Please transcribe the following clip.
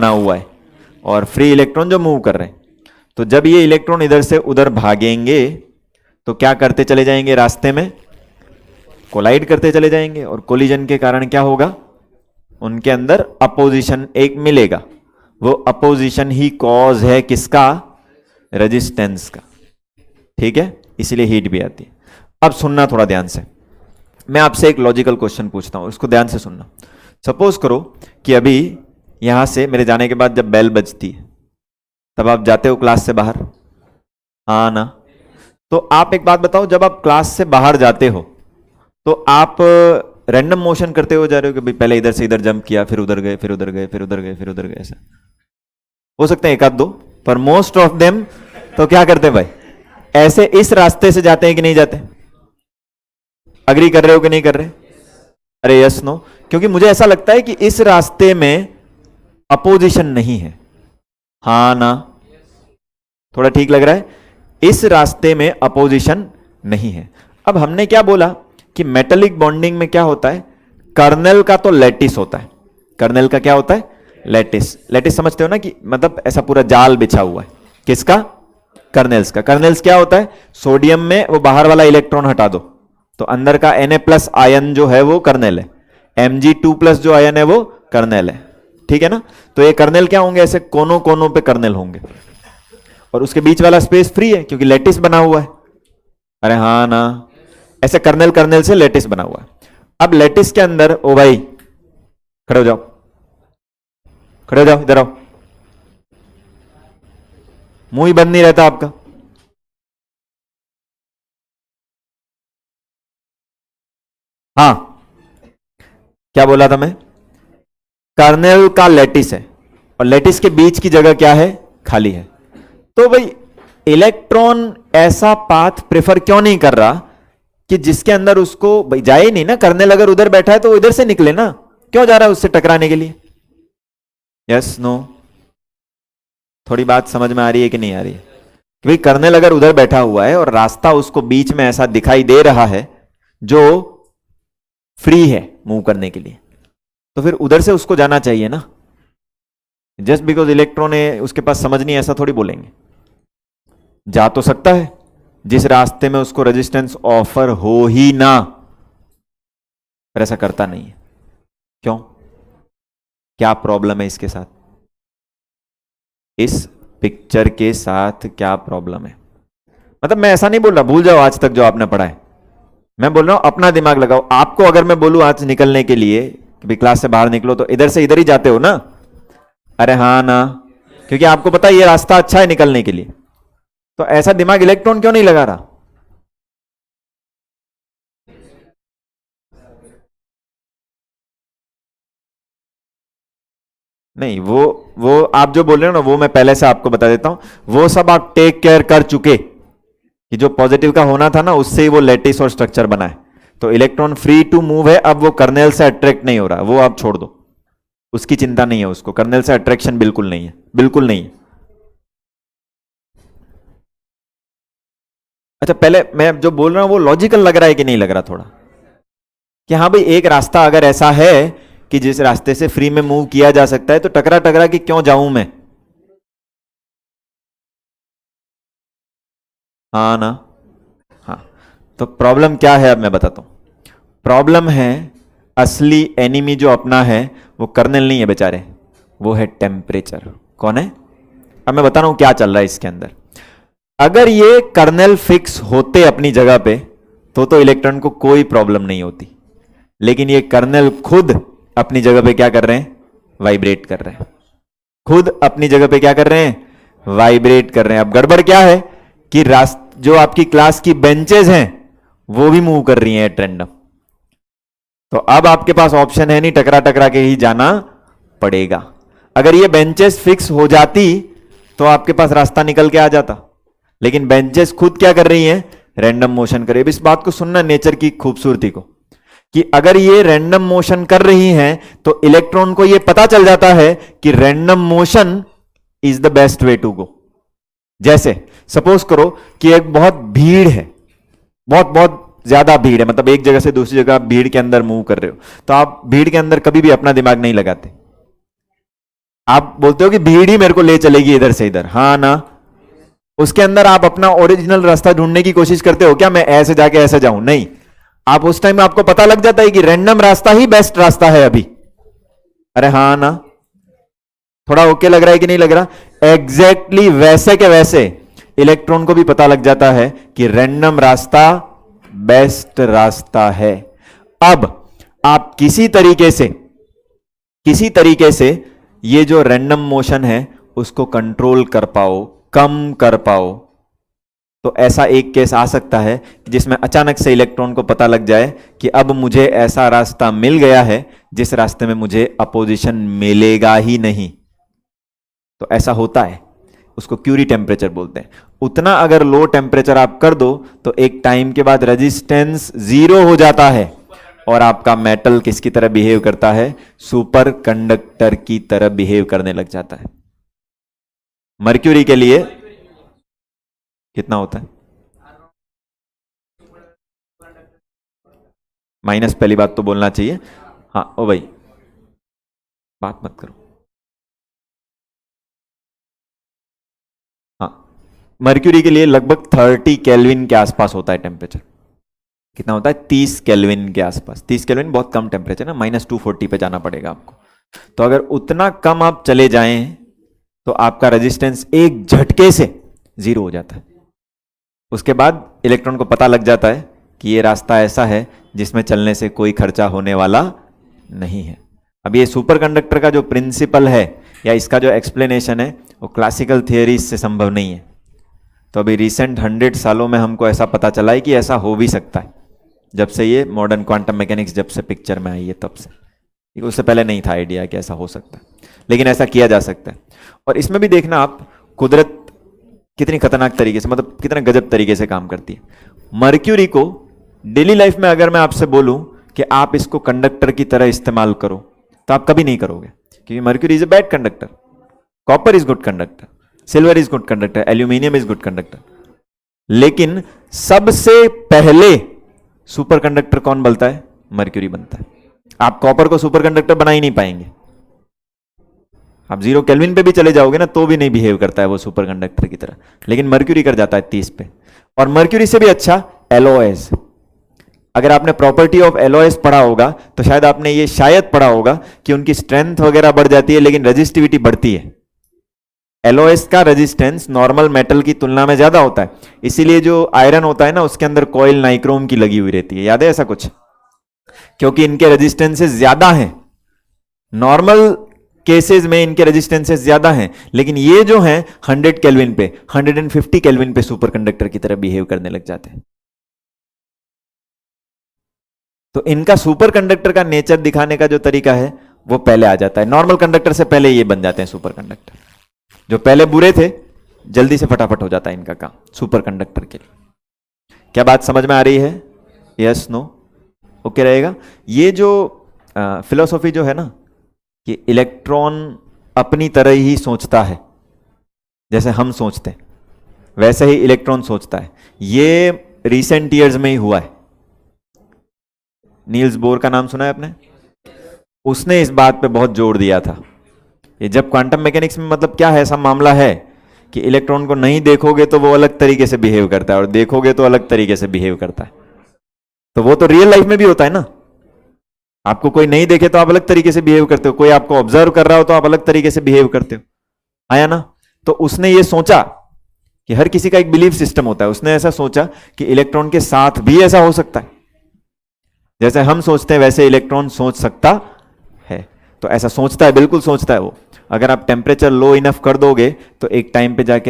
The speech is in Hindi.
बना हुआ है और फ्री इलेक्ट्रॉन जो मूव कर रहे हैं। तो जब ये इलेक्ट्रॉन इधर से उधर भागेंगे तो क्या करते चले जाएंगे, रास्ते में कोलाइड करते चले जाएंगे, और कोलिजन के कारण क्या होगा, उनके अंदर अपोजिशन एक मिलेगा। वो अपोजिशन ही कॉज है किसका, रेजिस्टेंस का। ठीक है, इसलिए हीट भी आती है। अब सुनना थोड़ा ध्यान से, मैं आपसे एक लॉजिकल क्वेश्चन पूछता हूं, इसको ध्यान से सुनना। सपोज करो कि अभी यहां से मेरे जाने के बाद जब बेल बजती है तब आप जाते हो क्लास से बाहर, हाँ ना? तो आप एक बात बताओ, जब आप क्लास से बाहर जाते हो तो आप रैंडम मोशन करते हो जा रहे हो कि भाई पहले इधर से इधर जंप किया, फिर उधर गए, फिर उधर गए, फिर उधर गए, फिर उधर गए? ऐसा हो सकते हैं एक आध दो, पर मोस्ट ऑफ देम तो क्या करते हैं भाई, ऐसे इस रास्ते से जाते हैं कि नहीं जाते? अग्री कर रहे हो कि नहीं कर रहे? अरे यस नो? क्योंकि मुझे ऐसा लगता है कि इस रास्ते में अपोजिशन नहीं है, हाँ ना? थोड़ा ठीक लग रहा है? इस रास्ते में अपोजिशन नहीं है। अब हमने क्या बोला कि मेटेलिक बॉन्डिंग में क्या होता है, कर्नेल का तो लैटिस होता है। कर्नेल का क्या होता है, लैटिस। लैटिस समझते हो ना, कि मतलब ऐसा पूरा जाल बिछा हुआ है। किसका, कर्नेल्स का। कर्नेल्स क्या होता है, सोडियम में वो बाहर वाला इलेक्ट्रॉन हटा दो तो अंदर का Na+ आयन जो है वो कर्नेल है, Mg2+ जो आयन है वो कर्नेल है। ठीक है ना? तो ये कर्नेल क्या होंगे, ऐसे कोनों कोनों पे कर्नेल होंगे, और उसके बीच वाला स्पेस फ्री है क्योंकि लैटिस बना हुआ है। अरे हाँ ना? ऐसे कर्नेल कर्नेल से लैटिस बना हुआ है। अब लैटिस के अंदर, ओ भाई खड़े हो जाओ, खड़े हो जाओ, इधर आओ, मुंह ही बंद नहीं रहता आपका। हाँ, क्या बोला था मैं? कर्नेल का लैटिस है और लैटिस के बीच की जगह क्या है, खाली है। तो भाई इलेक्ट्रॉन ऐसा पाथ प्रेफर क्यों नहीं कर रहा कि जिसके अंदर उसको, भाई जाए ही नहीं ना, कर्नेल अगर उधर बैठा है तो इधर से निकले ना, क्यों जा रहा है उससे टकराने के लिए? Yes no? थोड़ी बात समझ में आ रही है कि नहीं आ रही है? भाई कर्नेल अगर उधर बैठा हुआ है और रास्ता उसको बीच में ऐसा दिखाई दे रहा है जो फ्री है मूव करने के लिए, तो फिर उधर से उसको जाना चाहिए ना। जस्ट बिकॉज इलेक्ट्रॉन है उसके पास समझ नहीं, ऐसा थोड़ी बोलेंगे। जा तो सकता है जिस रास्ते में उसको रेजिस्टेंस ऑफर हो ही ना, पर ऐसा करता नहीं है। क्यों? क्या प्रॉब्लम है इसके साथ, इस पिक्चर के साथ क्या प्रॉब्लम है? मतलब मैं ऐसा नहीं बोल रहा भूल जाओ आज तक जो आपने पढ़ा है, मैं बोल रहा हूं अपना दिमाग लगाओ। आपको अगर मैं बोलूं आज निकलने के लिए कि भाई क्लास से बाहर निकलो, तो इधर से इधर ही जाते हो ना? अरे हाँ ना? क्योंकि आपको पता है ये रास्ता अच्छा है निकलने के लिए। तो ऐसा दिमाग इलेक्ट्रॉन क्यों नहीं लगा रहा? नहीं, वो आप जो बोल रहे हो ना, वो मैं पहले से आपको बता देता हूं। वो सब आप टेक केयर कर चुके कि जो पॉजिटिव का होना था ना, उससे ही वो लैटिस और स्ट्रक्चर बना है। तो इलेक्ट्रॉन फ्री टू मूव है, अब वो कर्नेल से अट्रैक्ट नहीं हो रहा, वो आप छोड़ दो, उसकी चिंता नहीं है उसको। कर्नेल से अट्रैक्शन बिल्कुल नहीं है, बिल्कुल नहीं है। अच्छा, पहले मैं जो बोल रहा हूं वो लॉजिकल लग रहा है कि नहीं लग रहा थोड़ा, कि हाँ भाई एक रास्ता अगर ऐसा है कि जिस रास्ते से फ्री में मूव किया जा सकता है, तो टकरा टकरा के क्यों जाऊं मैं? हाँ ना? हाँ। तो प्रॉब्लम क्या है अब मैं बताता हूं। प्रॉब्लम है, असली एनिमी जो अपना है वो कर्नेल नहीं है बेचारे, वो है टेम्परेचर। कौन है? अब मैं बता रहा हूं क्या चल रहा है इसके अंदर। अगर ये कर्नेल फिक्स होते अपनी जगह पे तो इलेक्ट्रॉन को कोई प्रॉब्लम नहीं होती, लेकिन ये कर्नेल खुद अपनी जगह पे क्या कर रहे हैं, वाइब्रेट कर रहे हैं। खुद अपनी जगह पे क्या कर रहे हैं, वाइब्रेट कर रहे हैं। अब गड़बड़ क्या है कि जो आपकी क्लास की बेंचेस हैं वो भी मूव कर रही हैं एट रैंडम। तो अब आपके पास ऑप्शन है नहीं, टकरा टकरा के ही जाना पड़ेगा। अगर ये बेंचेस फिक्स हो जाती तो आपके पास रास्ता निकल के आ जाता, लेकिन बेंचेस खुद क्या कर रही हैं, रैंडम मोशन कर रही है। इस बात को सुनना, नेचर की खूबसूरती को, कि अगर ये रैंडम मोशन कर रही हैं तो इलेक्ट्रॉन को ये पता चल जाता है कि random motion is the best way to go. जैसे सपोज करो कि एक बहुत भीड़ है, बहुत बहुत ज्यादा भीड़ है, मतलब एक जगह से दूसरी जगह आप भीड़ के अंदर मूव कर रहे हो, तो आप भीड़ के अंदर कभी भी अपना दिमाग नहीं लगाते। आप बोलते हो कि भीड़ ही मेरे को ले चलेगी इधर से इधर, हाँ ना, उसके अंदर आप अपना ओरिजिनल रास्ता ढूंढने की कोशिश करते हो क्या, मैं ऐसे जाके ऐसे जाऊं, नहीं, आप उस टाइम आपको पता लग जाता है कि रैंडम रास्ता ही बेस्ट रास्ता है अभी। अरे हाँ ना, थोड़ा ओके लग रहा है कि नहीं लग रहा। एग्जैक्टली वैसे के वैसे इलेक्ट्रॉन को भी पता लग जाता है कि रैंडम रास्ता बेस्ट रास्ता है। अब आप किसी तरीके से ये जो रैंडम मोशन है उसको कंट्रोल कर पाओ, कम कर पाओ, तो ऐसा एक केस आ सकता है जिसमें अचानक से इलेक्ट्रॉन को पता लग जाए कि अब मुझे ऐसा रास्ता मिल गया है जिस रास्ते में मुझे अपोजिशन मिलेगा ही नहीं। तो ऐसा होता है, उसको क्यूरी टेम्परेचर बोलते हैं। उतना अगर लो टेम्परेचर आप कर दो तो एक टाइम के बाद रेजिस्टेंस 0 हो जाता है और आपका मेटल किसकी तरह बिहेव करता है, सुपर कंडक्टर की तरह बिहेव करने लग जाता है। मर्क्यूरी के लिए कितना होता है, माइनस, पहली बात तो बोलना चाहिए। हाँ ओ भाई बात मत करो। हाँ, मर्क्यूरी के लिए लगभग 30 केल्विन के आसपास होता है टेम्परेचर। कितना होता है, 30 केल्विन के आसपास। 30 केल्विन बहुत कम टेम्परेचर ना, -240 पे जाना पड़ेगा आपको। तो अगर उतना कम आप चले जाएं तो आपका रेजिस्टेंस एक झटके से 0 हो जाता है। उसके बाद इलेक्ट्रॉन को पता लग जाता है कि ये रास्ता ऐसा है जिसमें चलने से कोई खर्चा होने वाला नहीं है। अब ये सुपरकंडक्टर का जो प्रिंसिपल है या इसका जो एक्सप्लेनेशन है वो क्लासिकल थियरीज से संभव नहीं है। तो अभी रिसेंट 100 सालों में हमको ऐसा पता चला है कि ऐसा हो भी सकता है, जब से ये मॉडर्न क्वांटम मैकेनिक्स जब से पिक्चर में आई है तब से। उससे पहले नहीं था आइडिया कि ऐसा हो सकता है, लेकिन ऐसा किया जा सकता है। और इसमें भी देखना आप, कुदरत कितनी खतरनाक तरीके से, मतलब कितना गजब तरीके से काम करती है। मर्क्यूरी को डेली लाइफ में अगर मैं आपसे बोलूं कि आप इसको कंडक्टर की तरह इस्तेमाल करो तो आप कभी नहीं करोगे, क्योंकि mercury is a bad conductor. Copper is good conductor, silver is good conductor, aluminium is good conductor. लेकिन सबसे पहले सुपर कंडक्टर कौन बनता है, मर्क्यूरी बनता है। आप कॉपर को सुपर कंडक्टर बना ही नहीं पाएंगे। आप 0 केल्विन पे भी चले जाओगे ना तो भी नहीं बिहेव करता है वो सुपर कंडक्टर की तरह, लेकिन मर्क्यूरी कर जाता है 30 पे। और मर्क्यूरी से भी अच्छा एलओएस। अगर आपने प्रॉपर्टी ऑफ एलओएस पढ़ा होगा तो शायद आपने ये शायद पढ़ा होगा कि उनकी स्ट्रेंथ वगैरह बढ़ जाती है लेकिन रेजिस्टिविटी बढ़ती है। एलओएस का रेजिस्टेंस नॉर्मल मेटल की तुलना में ज्यादा होता है, इसीलिए जो आयरन होता है ना उसके अंदर कॉइल नाइक्रोम की लगी हुई रहती है, याद है ऐसा कुछ, क्योंकि इनके रेजिस्टेंसेस ज्यादा हैं। नॉर्मल केसेस में इनके रेजिस्टेंसेस ज्यादा हैं, लेकिन ये जो हैं 100 केल्विन पे, 150 केल्विन पे सुपर कंडक्टर की तरह बिहेव करने लग जाते हैं। तो इनका सुपर कंडक्टर का नेचर दिखाने का जो तरीका है वो पहले आ जाता है। नॉर्मल कंडक्टर से पहले ये बन जाते हैं सुपर कंडक्टर। जो पहले बुरे थे जल्दी से फटाफट हो जाता है इनका काम सुपर कंडक्टर के लिए। क्या बात समझ में आ रही है, यस नो, ओके रहेगा। ये जो फिलॉसफी जो है ना कि इलेक्ट्रॉन अपनी तरह ही सोचता है, जैसे हम सोचते हैं वैसे ही इलेक्ट्रॉन सोचता है, ये रिसेंट ईयर्स में ही हुआ है। नील्स बोर का नाम सुना है आपने, उसने इस बात पे बहुत जोर दिया था। ये जब क्वांटम मैकेनिक्स में मतलब क्या है, ऐसा मामला है कि इलेक्ट्रॉन को नहीं देखोगे तो वो अलग तरीके से बिहेव करता है और देखोगे तो अलग तरीके से बिहेव करता है। तो वो तो रियल लाइफ में भी होता है ना, आपको कोई नहीं देखे तो आप अलग तरीके से बिहेव करते हो, कोई आपको ऑब्जर्व कर रहा हो तो आप अलग तरीके से बिहेव करते हो, आया ना। तो उसने ये सोचा कि हर किसी का एक बिलीफ सिस्टम होता है, उसने ऐसा सोचा कि इलेक्ट्रॉन के साथ भी ऐसा हो सकता है, जैसे हम सोचते हैं वैसे इलेक्ट्रॉन सोच सकता है। तो ऐसा सोचता है, बिल्कुल सोचता है वो। अगर आप टेम्परेचर लो इनफ कर दोगे तो एक टाइम पे जाके